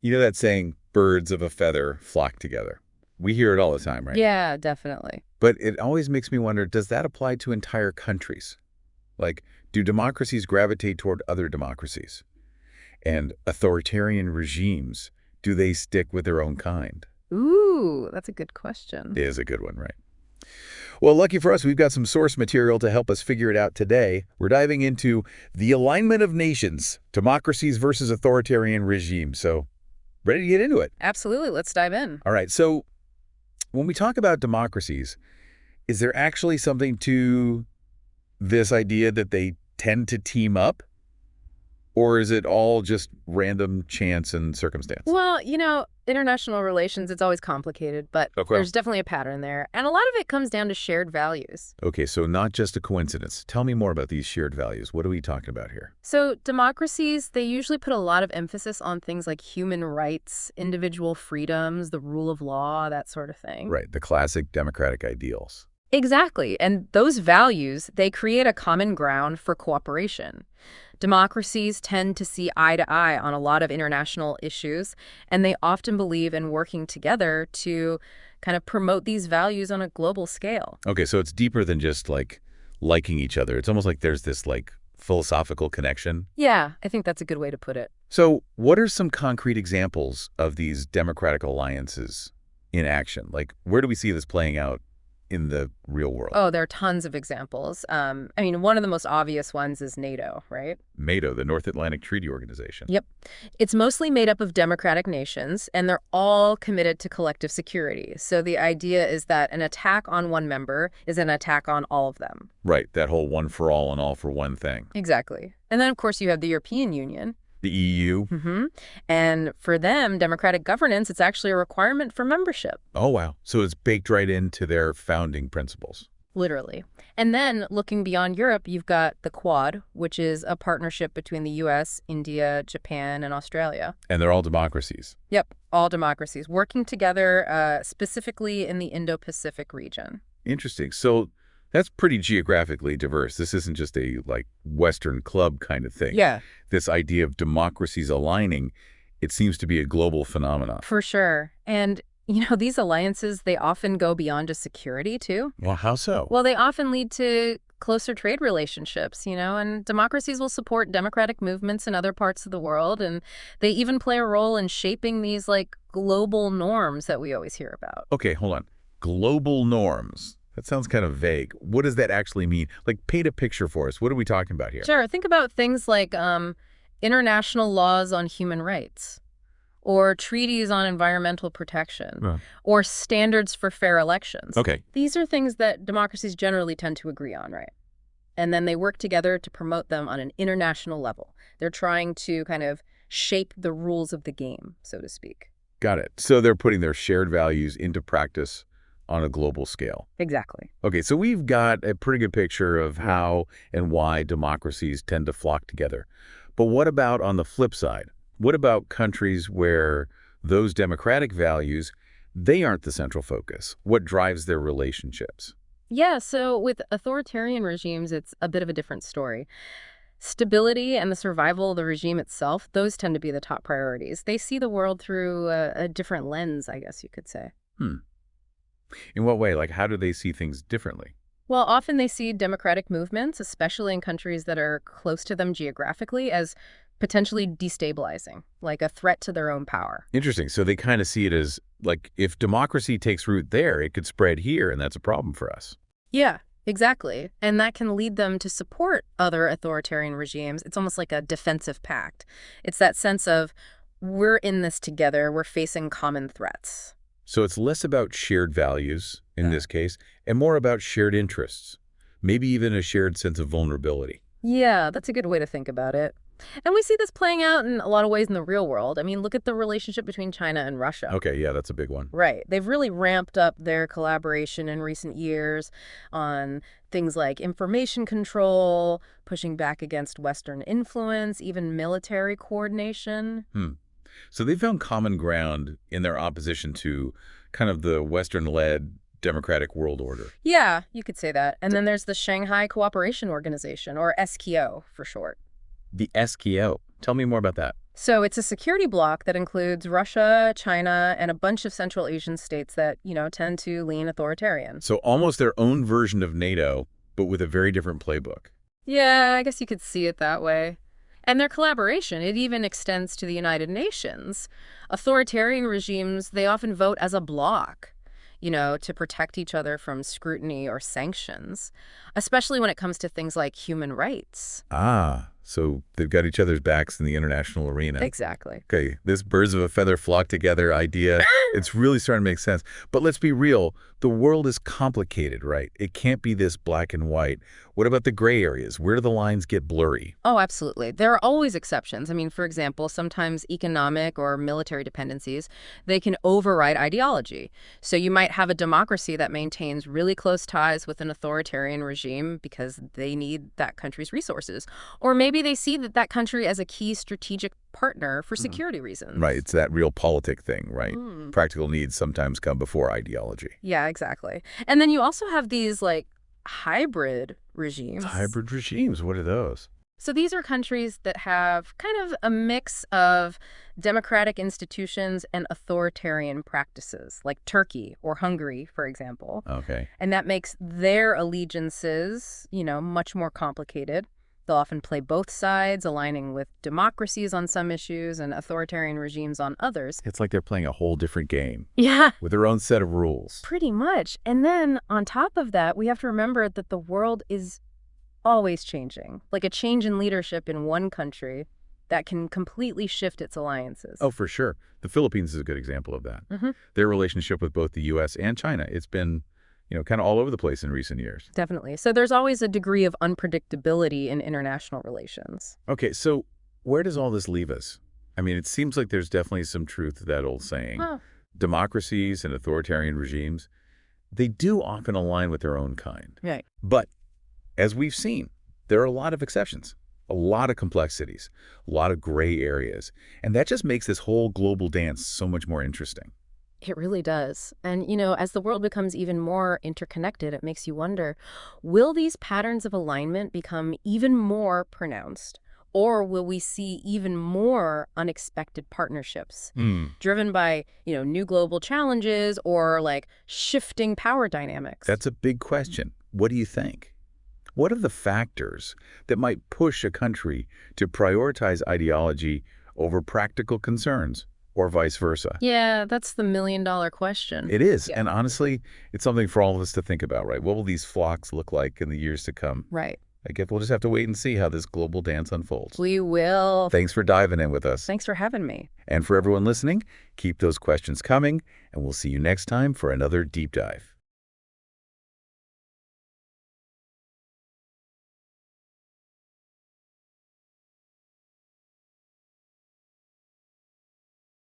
You know that saying, birds of a feather flock together? We hear it all the time, right? Yeah, definitely. But it always makes me wonder, does that apply to entire countries? Like, do democracies gravitate toward other democracies? And authoritarian regimes, do they stick with their own kind? Ooh, that's a good question. Is a good one, right? Well, lucky for us, we've got some source material to help us figure it out today. We're diving into the alignment of nations, democracies versus authoritarian regimes. So, ready to get into it? Absolutely. Let's dive in. All right, so when we talk about democracies, is there actually something to this idea that they tend to team up? Or is it all just random chance and circumstance? Well, international relations, it's always complicated, but Okay. there's definitely a pattern there. And a lot of it comes down to shared values. Okay, so not just a coincidence. Tell me more about these shared values. What are we talking about here? So democracies, they usually put a lot of emphasis on things like human rights, individual freedoms, the rule of law, that sort of thing. Right, the classic democratic ideals. Exactly. And those values, they create a common ground for cooperation. Democracies tend to see eye to eye on a lot of international issues, and they often believe in working together to kind of promote these values on a global scale. Okay, so it's deeper than just like liking each other. It's almost like there's this like philosophical connection. Yeah, I think that's a good way to put it. So what are some concrete examples of these democratic alliances in action? Like, where do we see this playing out in the real world? Oh, there are tons of examples. One of the most obvious ones is NATO, right? NATO, the North Atlantic Treaty Organization. Yep. It's mostly made up of democratic nations, and they're all committed to collective security. So the idea is that an attack on one member is an attack on all of them. Right, that whole one for all and all for one thing. Exactly. And then, of course, you have the European Union. The EU. And for them, democratic governance, it's actually a requirement for membership, Oh, wow. So it's baked right into their founding principles. literally. And then looking beyond Europe, you've got the Quad, which is a partnership between the US, India, Japan, and Australia. And they're all democracies. Yep, all democracies working together specifically in the Indo-Pacific region. Interesting. So that's pretty geographically diverse. This isn't just a like Western club kind of thing. Yeah, This idea of democracies aligning, it seems to be a global phenomenon. for sure. And, these alliances, they often go beyond just security, too. Well, how so? Well, they often lead to closer trade relationships, and democracies will support democratic movements in other parts of the world, and they even play a role in shaping these, like, global norms that we always hear about. Okay, hold on. Global norms. That sounds kind of vague. What does that actually mean? Like, paint a picture for us. What are we talking about here? Sure, think about things like international laws on human rights, or treaties on environmental protection, Uh, or standards for fair elections. Okay. These are things that democracies generally tend to agree on, right? And then they work together to promote them on an international level. They're trying to kind of shape the rules of the game, so to speak. Got it. So they're putting their shared values into practice on a global scale. Exactly. Okay, so we've got a pretty good picture of how and why democracies tend to flock together. But what about on the flip side? What about countries where those democratic values, they aren't the central focus? What drives their relationships? Yeah, so with authoritarian regimes, it's a bit of a different story. Stability and the survival of the regime itself, those tend to be the top priorities. They see the world through a different lens, I guess you could say. Hmm. In what way? Like, how do they see things differently? Well, often they see democratic movements, especially in countries that are close to them geographically, as potentially destabilizing, like a threat to their own power. Interesting. So they kind of see it as, like, if democracy takes root there, it could spread here, and that's a problem for us. Yeah, exactly. And that can lead them to support other authoritarian regimes. It's almost like a defensive pact. It's that sense of, we're in this together, we're facing common threats. So it's less about shared values, in Yeah. this case, and more about shared interests, maybe even a shared sense of vulnerability. Yeah, that's a good way to think about it. And we see this playing out in a lot of ways in the real world. I mean, look at the relationship between China and Russia. Okay, yeah, that's a big one. Right. They've really ramped up their collaboration in recent years on things like information control, pushing back against Western influence, even military coordination. So they found common ground in their opposition to kind of the Western-led democratic world order. Yeah, you could say that. And then there's the Shanghai Cooperation Organization, or SKO for short. The SKO. Tell me more about that. So it's a security bloc that includes Russia, China, and a bunch of Central Asian states that, tend to lean authoritarian. So almost their own version of NATO, but with a very different playbook. Yeah, I guess you could see it that way. And their collaboration, it even extends to the United Nations. Authoritarian regimes, they often vote as a bloc, to protect each other from scrutiny or sanctions, especially when it comes to things like human rights. Ah, so they've got each other's backs in the international arena. Exactly. Okay, this birds of a feather flock together idea, it's really starting to make sense. But let's be real, the world is complicated, right? It can't be this black and white. What about the gray areas? Where do the lines get blurry? Oh, absolutely. There are always exceptions. I mean, for example, sometimes economic or military dependencies, they can override ideology. So you might have a democracy that maintains really close ties with an authoritarian regime because they need that country's resources. Or maybe they see that country as a key strategic partner for security reasons. Right, it's that real politic thing, right? Practical needs sometimes come before ideology. Yeah, exactly. And then you also have these, hybrid regimes. Hybrid regimes, what are those? So these are countries that have kind of a mix of democratic institutions and authoritarian practices, like Turkey or Hungary, for example. Okay. And that makes their allegiances, much more complicated. They'll often play both sides, aligning with democracies on some issues and authoritarian regimes on others. It's like they're playing a whole different game Yeah, with their own set of rules. pretty much. And then on top of that, we have to remember that the world is always changing. Like a change in leadership in one country that can completely shift its alliances. Oh, for sure. The Philippines is a good example of that. Mm-hmm. Their relationship with both the U.S. and China, it's been, kind of all over the place in recent years. Definitely. So there's always a degree of unpredictability in international relations. Okay, so where does all this leave us? I mean, it seems like there's definitely some truth to that old saying. Huh. Democracies and authoritarian regimes, they do often align with their own kind. Right. But as we've seen, there are a lot of exceptions, a lot of complexities, a lot of gray areas. And that just makes this whole global dance so much more interesting. It really does. And, as the world becomes even more interconnected, it makes you wonder, will these patterns of alignment become even more pronounced? Or will we see even more unexpected partnerships driven by, new global challenges or shifting power dynamics? That's a big question. What do you think? What are the factors that might push a country to prioritize ideology over practical concerns, or vice versa? Yeah, that's the million-dollar question. It is. Yeah. And honestly, it's something for all of us to think about, right? What will these flocks look like in the years to come? Right. I guess we'll just have to wait and see how this global dance unfolds. We will. Thanks for diving in with us. Thanks for having me. And for everyone listening, keep those questions coming, and we'll see you next time for another deep dive.